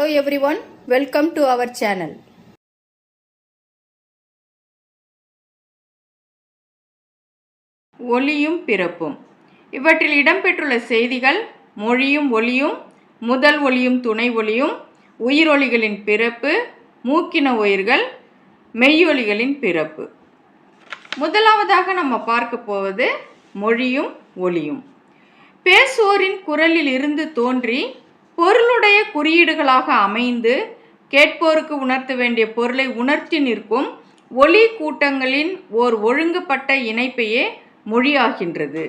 everyone, welcome to our channel. ஒலியும் பிறப்பும். இவற்றில் இடம்பெற்றுள்ள செய்திகள் மொழியும் ஒலியும், முதல் ஒலியும் துணை ஒலியும், உயிரொலிகளின் பிறப்பு, மூக்கின உயிர்கள், மெய்யொலிகளின் பிறப்பு. முதலாவதாக நம்ம பார்க்க போவது மொழியும் ஒலியும். பேசுவோரின் குரலில் இருந்து தோன்றி பொருளுடைய குறியீடுகளாக அமைந்து கேட்போருக்கு உணர்த்த வேண்டிய பொருளை உணர்த்தி நிற்கும் ஒலி கூட்டங்களின் ஓர் ஒழுங்குபட்ட இணைப்பையே மொழியாகின்றது.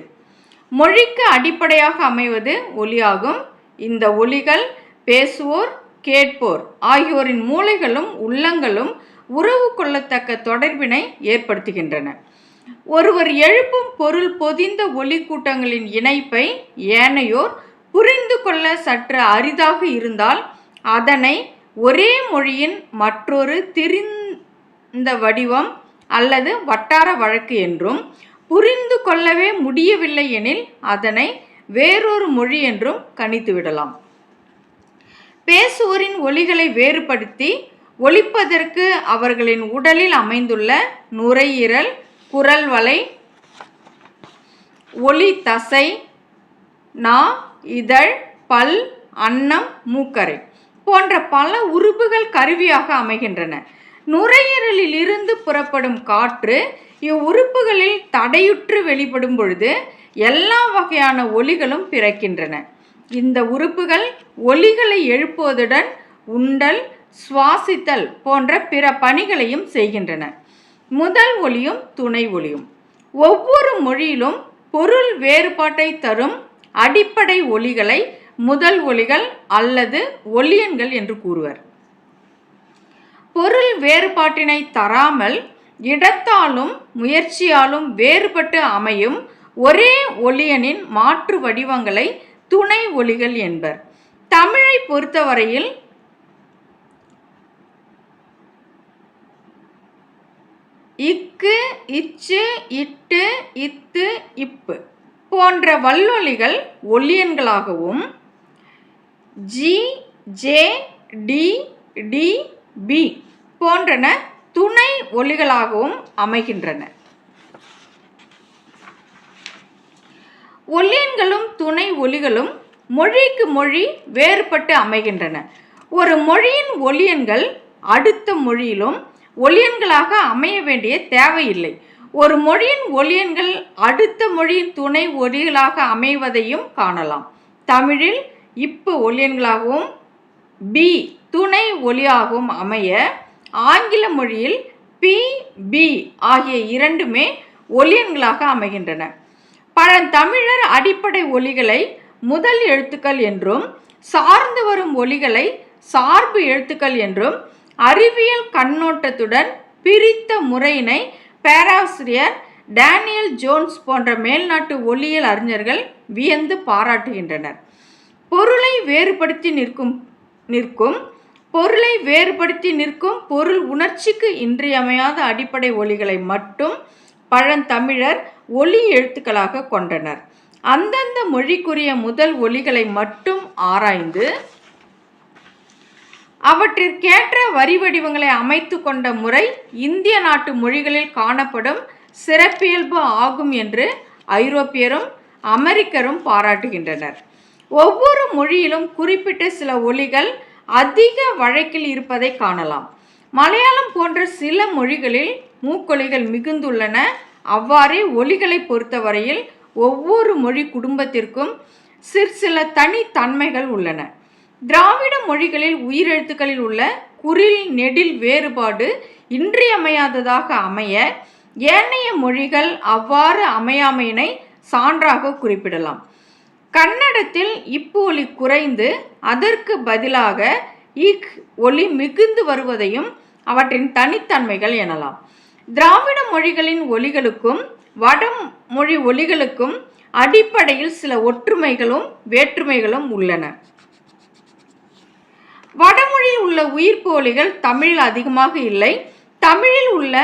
மொழிக்கு அடிப்படையாக அமைவது ஒலியாகும். இந்த ஒலிகள் பேசுவோர், கேட்போர் ஆகியோரின் மூளைகளும் உள்ளங்களும் உறவு கொள்ளத்தக்க தொடர்பினை ஏற்படுத்துகின்றன. ஒருவர் எழுப்பும் பொருள் பொதிந்த ஒலி கூட்டங்களின் இணைப்பை ஏனையோர் புரிந்து கொள்ள சற்று அரிதாக இருந்தால் அதனை ஒரே மொழியின் மற்றொரு திரிந்த வடிவம் அல்லது வட்டார வழக்கு என்றும், புரிந்து கொள்ளவே முடியவில்லை எனில் அதனை வேறொரு மொழி என்றும் கணித்துவிடலாம். பேசுவோரின் ஒலிகளை வேறுபடுத்தி ஒலிப்பதற்கு அவர்களின் உடலில் அமைந்துள்ள நுரையீரல், குரல் வளை, ஒலி தசை, நா, இதழ், பல், அன்னம், மூக்கரை போன்ற பல உறுப்புகள் கருவியாக அமைகின்றன. நுரையீரலில் இருந்து புறப்படும் காற்று இவ்வுறுப்புகளில் தடையுற்று வெளிப்படும் பொழுது எல்லா வகையான ஒலிகளும் பிறக்கின்றன. இந்த உறுப்புகள் ஒலிகளை எழுப்புவதுடன் உண்டல், சுவாசித்தல் போன்ற பிற பணிகளையும் செய்கின்றன. முதல் ஒலியும் துணை ஒலியும். ஒவ்வொரு மொழியிலும் பொருள் வேறுபாட்டை தரும் அடிப்படை ஒலிகளை முதல் ஒலிகள் அல்லது ஒலியன்கள் என்று கூறுவர். பொருள் வேறுபாட்டினை தராமல் இடத்தாலும் முயற்சியாலும் வேறுபட்டு அமையும் ஒரே ஒலியனின் மாற்று வடிவங்களை துணை ஒலிகள் என்பர். தமிழை பொறுத்தவரையில் இக்கு, இச்சு, இட்டு, இத்து, இப்பு போன்ற வல்லொலிகள் ஒலியன்களாகவும், G, J, D, D, B போன்றன துணை ஒலிகளாகவும் அமைகின்றன. ஒலியன்களும் துணை ஒலிகளும் மொழிக்கு மொழி வேறுபட்டு அமைகின்றன. ஒரு மொழியின் ஒலியன்கள் அடுத்த மொழியிலும் ஒலியன்களாக அமைய வேண்டிய தேவையில்லை. ஒரு மொழியின் ஒலியன்கள் அடுத்த மொழியின் துணை ஒலிகளாக அமைவதையும் காணலாம். தமிழில் இப்பு ஒலியன்களாகவும் பி துணை ஒலியாகவும் அமைய, ஆங்கில மொழியில் பி, பி ஆகிய இரண்டுமே ஒலியன்களாக அமைகின்றன. பழந்தமிழர் அடிப்படை ஒலிகளை முதல் எழுத்துக்கள் என்றும், சார்ந்து வரும் ஒலிகளை சார்பு எழுத்துக்கள் என்றும் அறிவியல் கண்ணோட்டத்துடன் பிரித்த முறையினை பேராசிரியர் டேனியல் ஜோன்ஸ் போன்ற மேல்நாட்டு ஒலியியல் அறிஞர்கள் வியந்து பாராட்டுகின்றனர். பொருளை வேறுபடுத்தி நிற்கும் பொருள் உணர்ச்சிக்கு இன்றியமையாத அடிப்படை ஒலிகளை மட்டும் பழந்தமிழர் ஒலி எழுத்துக்களாக கொண்டனர். அந்தந்த மொழிக்குரிய முதல் ஒலிகளை மட்டும் ஆராய்ந்து அவற்றிற்கேற்ற வரி வடிவங்களை அமைத்து கொண்ட முறை இந்திய நாட்டு மொழிகளில் காணப்படும் சிறப்பியல்பு ஆகும் என்று ஐரோப்பியரும் அமெரிக்கரும் பாராட்டுகின்றனர். ஒவ்வொரு மொழியிலும் குறிப்பிட்ட சில ஒலிகள் அதிக வழக்கில் இருப்பதை காணலாம். மலையாளம் போன்ற சில மொழிகளில் மூக்கொலிகள் மிகுந்துள்ளன. அவ்வாறே ஒலிகளை பொறுத்தவரையில் ஒவ்வொரு மொழி குடும்பத்திற்கும் சில தனித்தன்மைகள் உள்ளன. திராவிட மொழிகளில் உயிரெழுத்துக்களில் உள்ள குறில் நெடில் வேறுபாடு இன்றியமையாததாக அமைய, ஏனைய மொழிகள் அவ்வாறு அமையாமையினை சான்றாக குறிப்பிடலாம். கன்னடத்தில் இப்பு ஒலி குறைந்து அதற்கு பதிலாக இக் ஒலி மிகுந்து வருவதையும் அவற்றின் தனித்தன்மைகள் எனலாம். திராவிட மொழிகளின் ஒலிகளுக்கும் வடமொழி ஒலிகளுக்கும் அடிப்படையில் சில ஒற்றுமைகளும் வேற்றுமைகளும் உள்ளன. வடமொழியில் உள்ள உயிர்ப்பு ஒலிகள் தமிழில் அதிகமாக இல்லை. தமிழில் உள்ள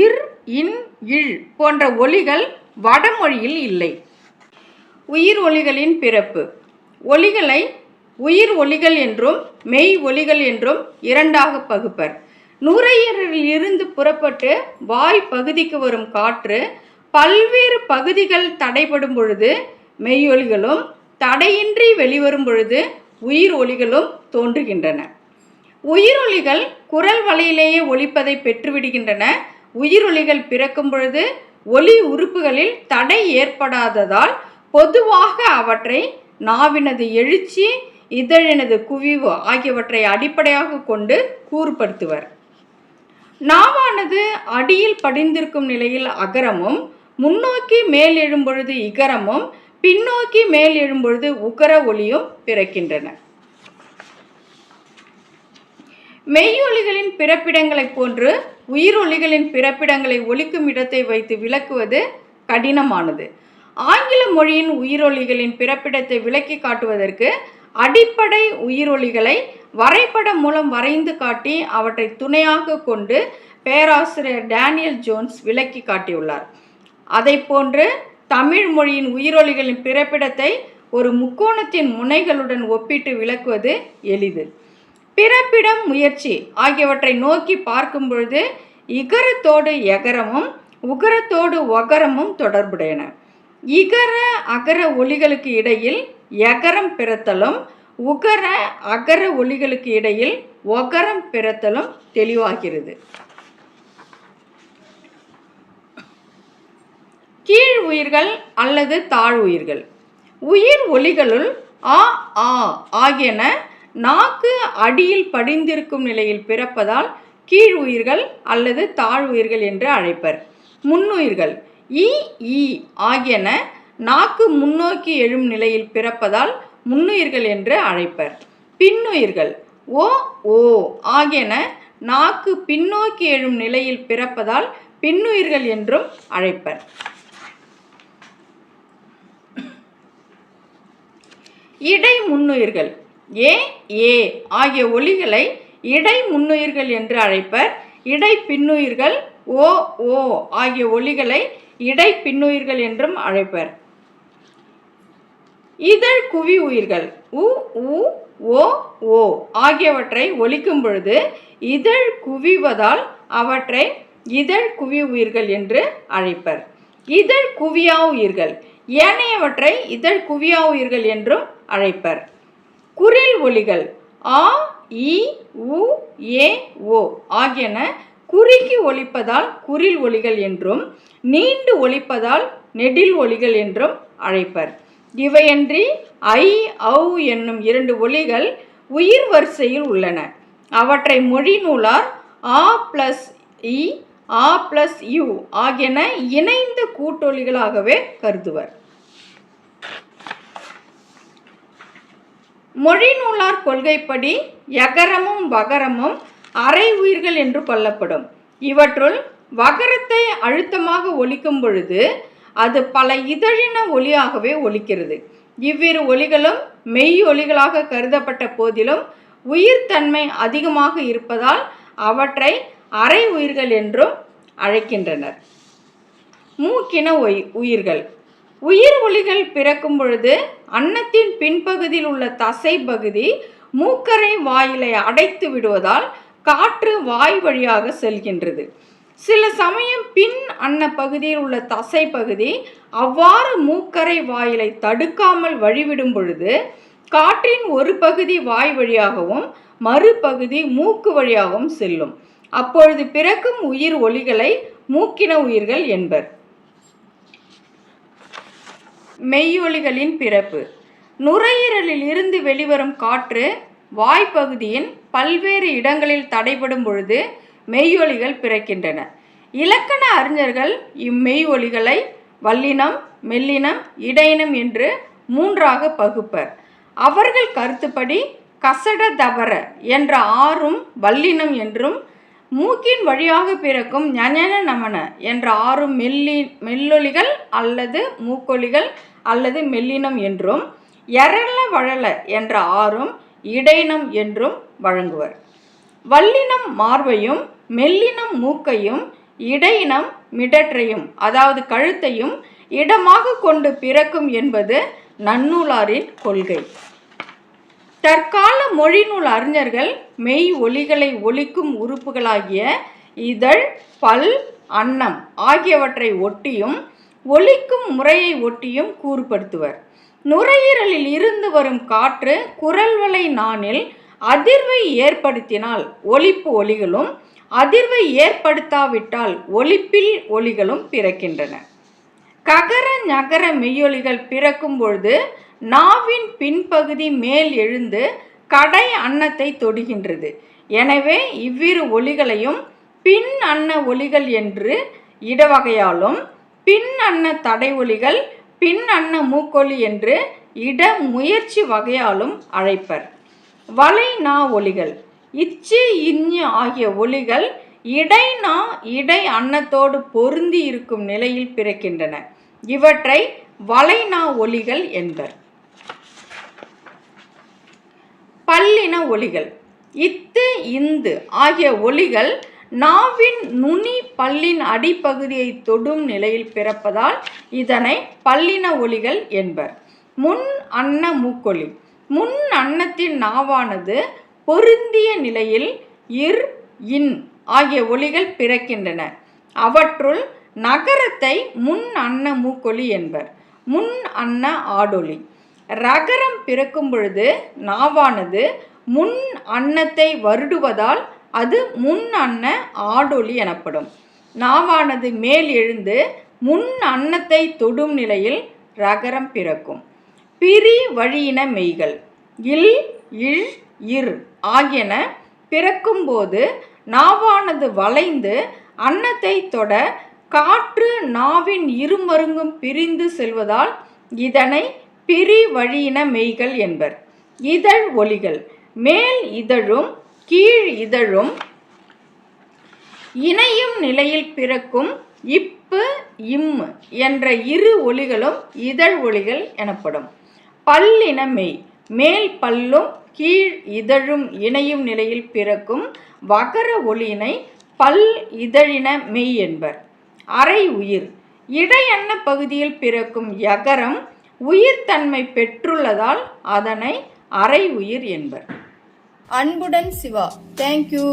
இர், இன், இழ் போன்ற ஒலிகள் வடமொழியில் இல்லை. உயிர் ஒலிகளின் பிறப்பு. ஒலிகளை உயிர் ஒலிகள் என்றும் மெய் ஒலிகள் என்றும் இரண்டாக பகுப்பர். நுரையீரலில் இருந்து புறப்பட்டு வாய் பகுதிக்கு வரும் காற்று பல்வேறு பகுதிகள் தடைபடும் பொழுது மெய்யொலிகளும், தடையின்றி வெளிவரும் பொழுது உயிர் ஒலிகளும் தோன்றுகின்றன. உயிரொலிகள் குரல் வலையிலேயே ஒலிப்பதை பெற்றுவிடுகின்றன. உயிரொலிகள் பிறக்கும் பொழுது ஒலி உறுப்புகளில் தடை ஏற்படாததால் பொதுவாக அவற்றை நாவினது எழுச்சி, இதழினது குவிவு ஆகியவற்றை அடிப்படையாக கொண்டு கூறுபடுத்துவர். நாவானது அடியில் படிந்திருக்கும் நிலையில் அகரமும், முன்னோக்கி மேல் எழும்பொழுது இகரமும், பின்னோக்கி மேல் எழும்பொழுது உகர ஒலியும் பிறக்கின்றன. மெய்யொலிகளின் பிறப்பிடங்களைப் போன்று உயிரொலிகளின் பிறப்பிடங்களை ஒலிக்கும் இடத்தை வைத்து விளக்குவது கடினமானது. ஆங்கில மொழியின் உயிரொலிகளின் பிறப்பிடத்தை விளக்கி காட்டுவதற்கு அடிப்படை உயிரொலிகளை வரைபடம் மூலம் வரைந்து காட்டி அவற்றை துணையாக கொண்டு பேராசிரியர் டேனியல் ஜோன்ஸ் விளக்கி காட்டியுள்ளார். அதை போன்று தமிழ் மொழியின் உயிரொலிகளின் பிறப்பிடத்தை ஒரு முக்கோணத்தின் முனைகளுடன் ஒப்பிட்டு விளக்குவது எளிது. பிறப்பிடம், முயற்சி ஆகியவற்றை நோக்கி பார்க்கும் பொழுது இகரத்தோடு எகரமும், உகரத்தோடு ஒகரமும் தொடர்புடையன. இகர அகர ஒலிகளுக்கு இடையில் எகரம் பிறத்தலும், உகர அகர ஒலிகளுக்கு இடையில் ஒகரம் பிறத்தலும் தெளிவாகிறது. கீழ் உயிர்கள் அல்லது தாழ் உயிர்கள். உயிர் ஒலிகளுள் ஆ, ஆ ஆகியன நாக்கு அடியில் படிந்திருக்கும் நிலையில் பிறப்பதால் கீழ் உயிர்கள் அல்லது தாழ் உயிர்கள் என்று அழைப்பர். முன்னுயிர்கள் இ, ஈ ஆகியன நாக்கு முன்னோக்கி எழும் நிலையில் பிறப்பதால் முன்னுயிர்கள் என்று அழைப்பர். பின்னுயிர்கள் ஓ, ஓ ஆகியன நாக்கு பின்னோக்கி எழும் நிலையில் பிறப்பதால் பின்னுயிர்கள் என்றும் அழைப்பர். இடை முன்னுயிர்கள் ஏ, ஏ ஆகிய ஒலிகளை இடை முன்னுயிர்கள் என்று அழைப்பர். இடை பின்னுயிர்கள் ஓ, ஓ ஆகிய ஒலிகளை இடை பின்னுயிர்கள் என்றும் அழைப்பர். இதழ் குவி உயிர்கள் உ, உ, ஓ, ஓ ஆகியவற்றை ஒலிக்கும் பொழுது இதழ் குவிவதால் அவற்றை இதழ் குவி உயிர்கள் என்று அழைப்பர். இதழ் குவியா உயிர்கள் ஏனையவற்றை இதழ் குவியா உயிர்கள் என்றும் அழைப்பர். குறில் ஒலிகள் ஆ, இ, உ, ஏ, ஓ ஆகியன குறுக்கி ஒலிப்பதால் குறில் ஒலிகள் என்றும், நீண்டு ஒலிப்பதால் நெடில் ஒலிகள் என்றும் அழைப்பர். இவையன்றி ஐ, ஔ என்னும் 2 ஒலிகள் உயிர் வரிசையில் உள்ளன. அவற்றை மொழி நூலார் ஆ பிளஸ் இ, ஆ பிளஸ் யு ஆகியன இணைந்த கூட்டொலிகளாகவே கருதுவர். மொழி நூலார் கொள்கைப்படி யகரமும் வகரமும் அரை உயிர்கள் என்று கொள்ளப்படும். இவற்றுள் வகரத்தை அழுத்தமாக ஒலிக்கும் பொழுது அது பல இதழின ஒலியாகவே ஒலிக்கிறது. இவ்விரு ஒலிகளும் மெய் ஒலிகளாக கருதப்பட்ட போதிலும் உயிர்த்தன்மை அதிகமாக இருப்பதால் அவற்றை அரை உயிர்கள் என்றும் அழைக்கின்றனர். மூக்கின உயிர்கள். உயிர் ஒலிகள் பிறக்கும் பொழுது அன்னத்தின் பின்பகுதியில் உள்ள தசை பகுதி மூக்கரை வாயிலை அடைத்து விடுவதால் காற்று வாய் வழியாக செல்கின்றது. சில சமயம் பின் அன்ன பகுதியில் உள்ள தசை பகுதி அவ்வாறு மூக்கரை வாயிலை தடுக்காமல் வழிவிடும் பொழுது காற்றின் ஒரு பகுதி வாய் வழியாகவும் மறுபகுதி மூக்கு வழியாகவும் செல்லும். அப்பொழுது பிறக்கும் உயிர் ஒலிகளை மூக்கின உயிர்கள் என்பர். மெய்யொலிகளின் பிறப்பு. நுரையீரலில் இருந்து வெளிவரும் காற்று வாய்ப்பகுதியின் பல்வேறு இடங்களில் தடைபடும் பொழுது மெய்யொலிகள் பிறக்கின்றன. இலக்கண அறிஞர்கள் இம்மெய்யொலிகளை வல்லினம், மெல்லினம், இடையினம் என்று 3ஆக பகுப்பர். அவர்கள் கருத்துப்படி கசட தபர என்ற 6ம் வல்லினம் என்றும், மூக்கின் வழியாக பிறக்கும் ஞஞன நமன என்ற 6ம் மெல்லொலிகள் அல்லது மூக்கொலிகள் அல்லது மெல்லினம் என்றும், எரள வழல என்ற 6ம் இடையினம் என்றும் வழங்குவர். வல்லினம் மார்பையும், மெல்லினம் மூக்கையும், இடையினம் மிடற்றையும் அதாவது கழுத்தையும் இடமாக கொண்டு பிறக்கும் என்பது நன்னூலாரின் கொள்கை. தற்கால மொழிநூல் அறிஞர்கள் மெய் ஒலிகளை ஒலிக்கும் உறுப்புகளாகிய இதழ், பல், அன்னம் ஆகியவற்றை ஒட்டியும் ஒலிக்கும் முறையை ஒட்டியும் கூறுபடுத்துவர். நுரையீரலில் இருந்து வரும் காற்று குரல்வளை நாணில் அதிர்வை ஏற்படுத்தினால் ஒலிப்பு ஒலிகளும், அதிர்வை ஏற்படுத்தாவிட்டால் ஒலிப்பில் ஒலிகளும் பிறக்கின்றன. ககர ஞகர மெய்யொலிகள் பிறக்கும் பொழுது நாவின் பின்பகுதி மேல் எழுந்து கடை அன்னத்தை தொடுகின்றது. எனவே இவ்விரு ஒலிகளையும் பின் அன்ன ஒலிகள் என்று இடவகையாலும், பின் அன்ன தடை ஒலிகள், பின் அன்ன மூக்கொலி என்று இட முயற்சி வகையாலும் அழைப்பர். வளை நா ஒலிகள் இச்சு, இஞ்ஞு ஆகிய ஒலிகள் இடை நா இடை அன்னத்தோடு பொருந்தி இருக்கும் நிலையில் பிறக்கின்றன. இவற்றை வளை நா ஒலிகள் என்பர். பல்லின ஒலிகள் இத்து, இந்து ஆகிய ஒலிகள் நாவின் நுனி பல்லின் அடிப்பகுதியை தொடும் நிலையில் பிறப்பதால் இதனை பல்லின ஒலிகள் என்பர். முன் அன்ன மூக்கொலி முன் அன்னத்தின் நாவானது பொருந்திய நிலையில் இர், இன் ஆகிய ஒலிகள் பிறக்கின்றன. அவற்றுள் நகரத்தை முன் அன்ன மூக்கொலி என்பர். முன் அன்ன ஆடொலி ரகரம் பிறக்கும் பொழுது நாவானது முன் அன்னத்தை வருடுவதால் அது முன் அன்ன ஆடொலி எனப்படும். நாவானது மேல் எழுந்து முன் அன்னத்தை தொடும் நிலையில் ரகரம் பிறக்கும். பிரி வழியின மெய்கள் இல், இழ், இர் ஆகியன பிறக்கும்போது நாவானது வளைந்து அன்னத்தை தொட காற்று நாவின் இருமருங்கும் பிரிந்து செல்வதால் இதனை பிரி வழியின மெய்கள் என்பர். இதழ் ஒலிகள் மேல் இதழும் கீழ் இதழும் இணையும் நிலையில் பிறக்கும் இப்பு, இம் என்ற இரு ஒலிகளும் இதழ் ஒலிகள் எனப்படும். பல்லின மெய் மேல் பல்லும் கீழ் இதழும் இணையும் நிலையில் பிறக்கும் வகர ஒலியினை பல் இதழின மெய் என்பர். அரை உயிர் இடையன்ன பகுதியில் பிறக்கும் யகரம் உயிர்த்தன்மை பெற்றுள்ளதால் அதனை அரை உயிர் என்பர். அன்புடன் சிவா. தேங்க்யூ.